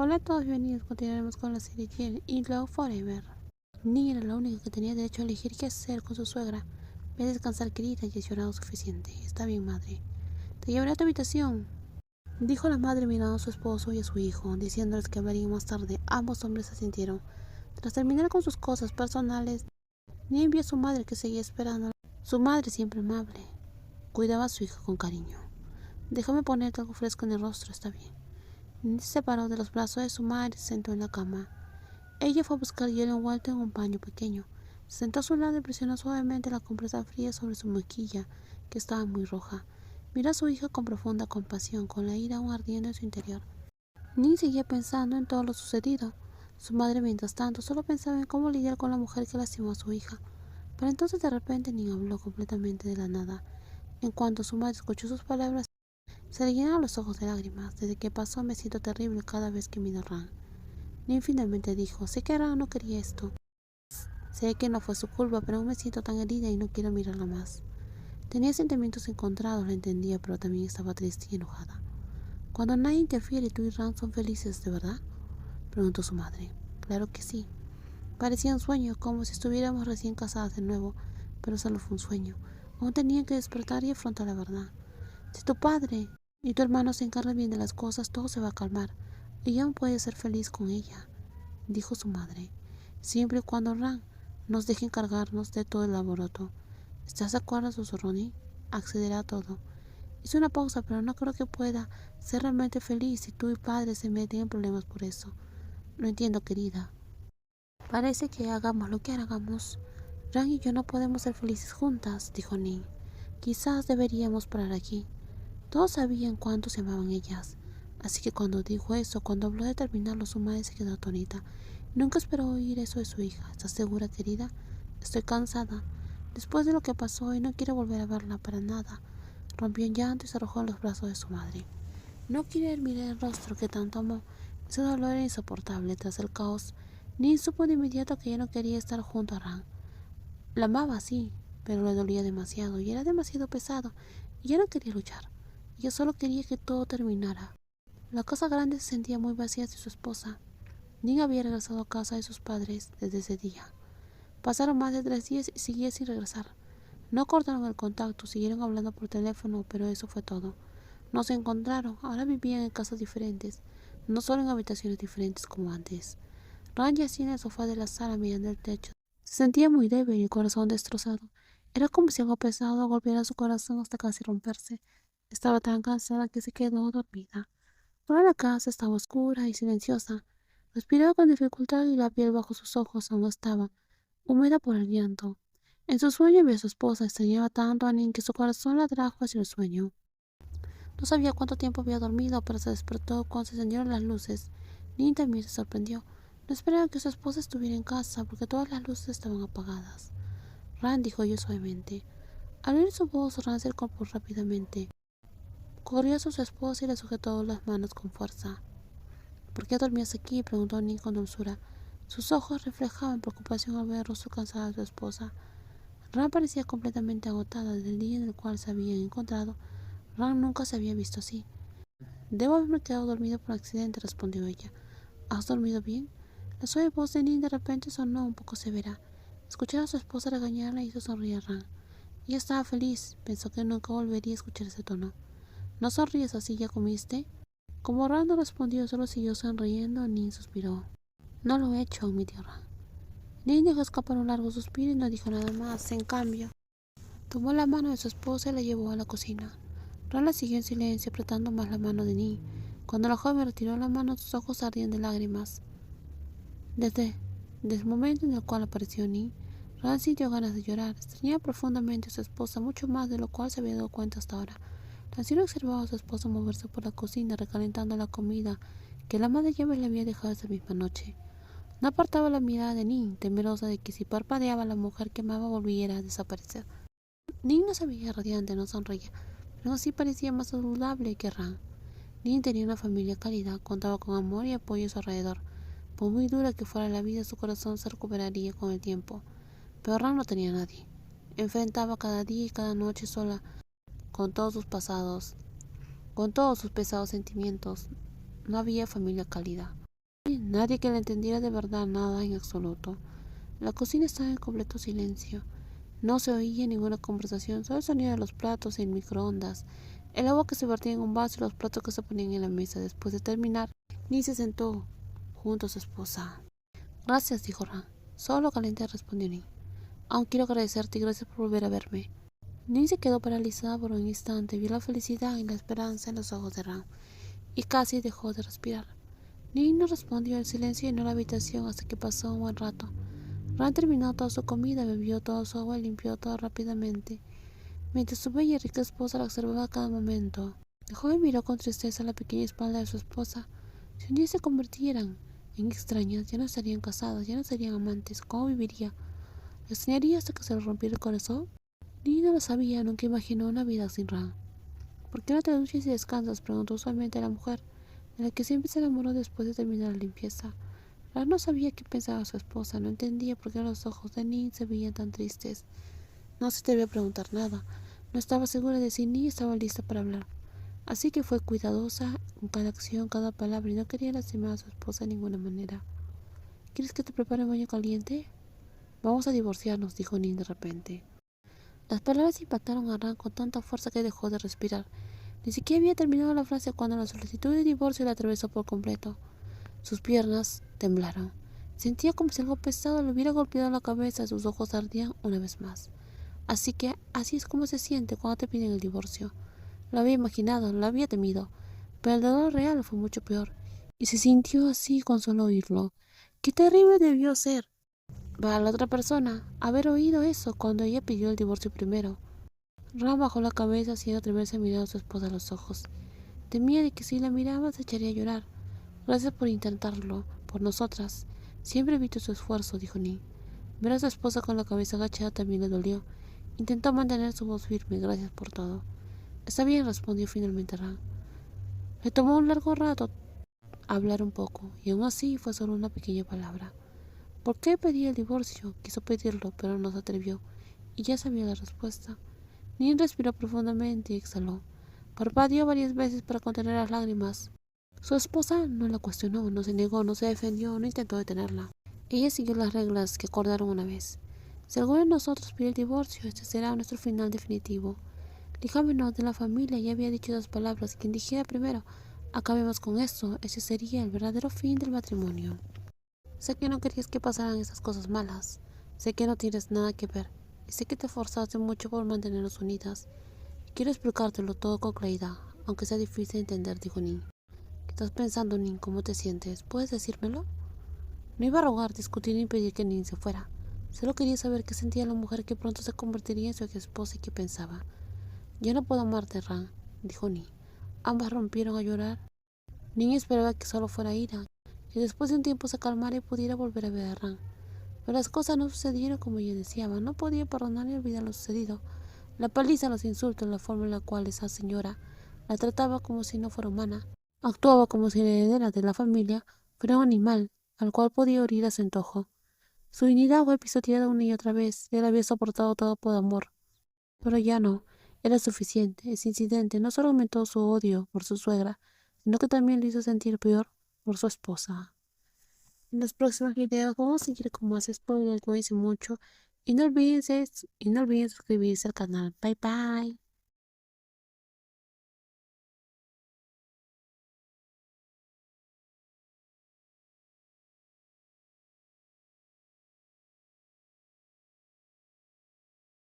Hola a todos, bienvenidos. Continuaremos con la serie Jill y Love Forever. Ni era la única que tenía derecho a elegir qué hacer con su suegra. Ve a descansar, querida, y has llorado suficiente. Está bien, madre. Te llevaré a tu habitación, dijo la madre mirando a su esposo y a su hijo, diciéndoles que hablarían más tarde. Ambos hombres asintieron. Tras terminar con sus cosas personales, Ni envió a su madre, que seguía esperando. Su madre, siempre amable, cuidaba a su hija con cariño. Déjame ponerte algo fresco en el rostro, está bien. Ni se separó de los brazos de su madre y se sentó en la cama. Ella fue a buscar hielo envuelto en un paño pequeño. Se sentó a su lado y presionó suavemente la compresa fría sobre su mejilla, que estaba muy roja. Miró a su hija con profunda compasión, con la ira aún ardiendo en su interior. Nin seguía pensando en todo lo sucedido. Su madre, mientras tanto, solo pensaba en cómo lidiar con la mujer que lastimó a su hija. Pero entonces de repente Nin habló completamente de la nada. En cuanto su madre escuchó sus palabras, se le llenaron los ojos de lágrimas. Desde que pasó me siento terrible cada vez que miro a Ran. Nin finalmente dijo, sé que Ran no quería esto. Sé que no fue su culpa, pero aún me siento tan herida y no quiero mirarla más. Tenía sentimientos encontrados, la entendía, pero también estaba triste y enojada. Cuando nadie interfiere, tú y Ran son felices, ¿de verdad?, preguntó su madre. Claro que sí. Parecía un sueño, como si estuviéramos recién casadas de nuevo, pero solo fue un sueño. Aún tenían que despertar y afrontar la verdad. Si tu padre y tu hermano se encargan bien de las cosas, todo se va a calmar, y aún puedes ser feliz con ella, dijo su madre, siempre y cuando Ran nos deje encargarnos de todo el alboroto. ¿Estás de acuerdo?, susurró Nin. Accederá a todo. Hizo una pausa, pero no creo que pueda ser realmente feliz si tú y padre se meten en problemas por eso. Lo entiendo, querida. Parece que hagamos lo que hagamos, Ran y yo no podemos ser felices juntas, dijo Nin. Quizás deberíamos parar aquí. Todos sabían cuánto se amaban ellas, así que cuando dijo eso, cuando habló de terminarlo, su madre se quedó atónita. Nunca esperó oír eso de su hija. ¿Estás segura, querida? Estoy cansada. Después de lo que pasó, y no quiero volver a verla para nada. Rompió en llanto y se arrojó en los brazos de su madre. No quería mirar el rostro que tanto amó. Ese dolor era insoportable. Tras el caos, Nin supo de inmediato que ya no quería estar junto a Ran. La amaba, sí, pero le dolía demasiado y era demasiado pesado, y ya no quería luchar. Ella solo quería que todo terminara. La casa grande se sentía muy vacía sin su esposa. Nin había regresado a casa de sus padres desde ese día. Pasaron más de 3 días y seguía sin regresar. No cortaron el contacto, siguieron hablando por teléfono, pero eso fue todo. No se encontraron, ahora vivían en casas diferentes, no solo en habitaciones diferentes como antes. Ran yacía en el sofá de la sala mirando el techo. Se sentía muy débil y el corazón destrozado. Era como si algo pesado golpeara su corazón hasta casi romperse. Estaba tan cansada que se quedó dormida. Toda la casa estaba oscura y silenciosa. Respiraba con dificultad y la piel bajo sus ojos aún estaba húmeda por el viento. En su sueño vio a su esposa, extrañaba tanto a Nin que su corazón la atrajo hacia el sueño. No sabía cuánto tiempo había dormido, pero se despertó cuando se encendieron las luces. Nin también se sorprendió. No esperaba que su esposa estuviera en casa, porque todas las luces estaban apagadas. Ran, dijo yo suavemente. Al oír su voz, Ran se incorporó rápidamente. Corrió hacia su esposa y le sujetó las manos con fuerza. ¿Por qué dormías aquí?, preguntó Nin con dulzura. Sus ojos reflejaban preocupación al ver el rostro cansado de su esposa. Ran parecía completamente agotada. Desde el día en el cual se habían encontrado, Ran nunca se había visto así. Debo haberme quedado dormido por accidente, respondió ella. ¿Has dormido bien? La suave voz de Nin de repente sonó un poco severa. Escuchar a su esposa regañarla hizo sonreír a Ran. Ella estaba feliz, pensó que nunca volvería a escuchar ese tono. ¿No sonríes así? ¿Ya comiste? Como Ran no respondió, solo siguió sonriendo, Nin suspiró. No lo he hecho, admitió Ran. Nin dejó escapar un largo suspiro y no dijo nada más. En cambio, tomó la mano de su esposa y la llevó a la cocina. Ran la siguió en silencio, apretando más la mano de Nin. Cuando la joven retiró la mano, sus ojos ardían de lágrimas. Desde el momento en el cual apareció Nin, Ran sintió ganas de llorar. Extrañaba profundamente a su esposa, mucho más de lo cual se había dado cuenta hasta ahora. Tan solo observaba a su esposa moverse por la cocina, recalentando la comida que la ama de llaves le había dejado esa misma noche. No apartaba la mirada de Nin, temerosa de que si parpadeaba la mujer que amaba volviera a desaparecer. Nin no se veía radiante, no sonreía, pero así parecía más saludable que Ran. Nin tenía una familia cálida, contaba con amor y apoyo a su alrededor. Por muy dura que fuera la vida, su corazón se recuperaría con el tiempo. Pero Ran no tenía a nadie. Enfrentaba cada día y cada noche sola con todos sus pasados, con todos sus pesados sentimientos. No había familia cálida. Nadie que le entendiera de verdad nada en absoluto. La cocina estaba en completo silencio. No se oía ninguna conversación, solo el sonido de los platos en microondas, el agua que se vertía en un vaso y los platos que se ponían en la mesa. Después de terminar, Ni se sentó junto a su esposa. Gracias, dijo Ran. Solo caliente, respondió Ni. Aún quiero agradecerte y gracias por volver a verme. Ni se quedó paralizada por un instante, vio la felicidad y la esperanza en los ojos de Ran, y casi dejó de respirar. Ni no respondió. El silencio llenó la habitación hasta que pasó un buen rato. Ran terminó toda su comida, bebió toda su agua y limpió todo rápidamente, mientras su bella y rica esposa la observaba a cada momento. El joven miró con tristeza la pequeña espalda de su esposa. Si un día se convirtieran en extrañas, ya no estarían casadas, ya no serían amantes. ¿Cómo viviría? ¿Le extrañaría hasta que se le rompiera el corazón? Ni no lo sabía, nunca imaginó una vida sin Ran. ¿Por qué no te duchas y descansas?, preguntó usualmente a la mujer, de la que siempre se enamoró después de terminar la limpieza. Ran no sabía qué pensaba su esposa, no entendía por qué los ojos de Nin se veían tan tristes. No se atrevió a preguntar nada. No estaba segura de si Nin estaba lista para hablar. Así que fue cuidadosa con cada acción, cada palabra, y no quería lastimar a su esposa de ninguna manera. ¿Quieres que te prepare un baño caliente? Vamos a divorciarnos, dijo Nin de repente. Las palabras impactaron a Ran con tanta fuerza que dejó de respirar. Ni siquiera había terminado la frase cuando la solicitud de divorcio la atravesó por completo. Sus piernas temblaron. Sentía como si algo pesado le hubiera golpeado la cabeza. Sus ojos ardían una vez más. Así es como se siente cuando te piden el divorcio. Lo había imaginado, lo había temido, pero el dolor real fue mucho peor, y se sintió así con solo oírlo. ¡Qué terrible debió ser para la otra persona haber oído eso cuando ella pidió el divorcio primero! Ram bajó la cabeza sin atreverse a mirar a su esposa a los ojos. Temía de que si la miraba se echaría a llorar. Gracias por intentarlo, por nosotras. Siempre he visto su esfuerzo, dijo Ni. Ver a su esposa con la cabeza agachada también le dolió. Intentó mantener su voz firme. Gracias por todo. Está bien, respondió finalmente Ram. Le tomó un largo rato hablar un poco, y aún así fue solo una pequeña palabra. ¿Por qué pedía el divorcio? Quiso pedirlo, pero no se atrevió, y ya sabía la respuesta. Nin respiró profundamente y exhaló. Parpadeó varias veces para contener las lágrimas. Su esposa no la cuestionó, no se negó, no se defendió, no intentó detenerla. Ella siguió las reglas que acordaron una vez. Si alguno de nosotros pide el divorcio, este será nuestro final definitivo. Lijámonos de la familia. Ya había dicho las palabras. Quien dijera primero, acabemos con esto, ese sería el verdadero fin del matrimonio. Sé que no querías que pasaran esas cosas malas. Sé que no tienes nada que ver. Y sé que te esforzaste mucho por mantenernos unidas. Quiero explicártelo todo con claridad, aunque sea difícil de entender, dijo Nin. ¿Qué estás pensando, Nin? ¿Cómo te sientes? ¿Puedes decírmelo? No iba a rogar, discutir ni impedir que Nin se fuera. Solo quería saber qué sentía la mujer que pronto se convertiría en su ex esposa y qué pensaba. Yo no puedo amarte, Ran, dijo Ni. Ambas rompieron a llorar. Nin esperaba que solo fuera ira, que después de un tiempo se calmara y pudiera volver a ver a Ran. Pero las cosas no sucedieron como ella deseaba. No podía perdonar ni olvidar lo sucedido. La paliza, los insultos, la forma en la cual esa señora la trataba como si no fuera humana. Actuaba como si la heredera de la familia fuera un animal al cual podía herir a su antojo. Su dignidad fue pisoteada una y otra vez. Él había soportado todo por amor. Pero ya no. Era suficiente. Ese incidente no solo aumentó su odio por su suegra, sino que también le hizo sentir peor por su esposa. En los próximos videos vamos a seguir con más spoilers, como hice mucho. Y no olviden suscribirse al canal. Bye bye.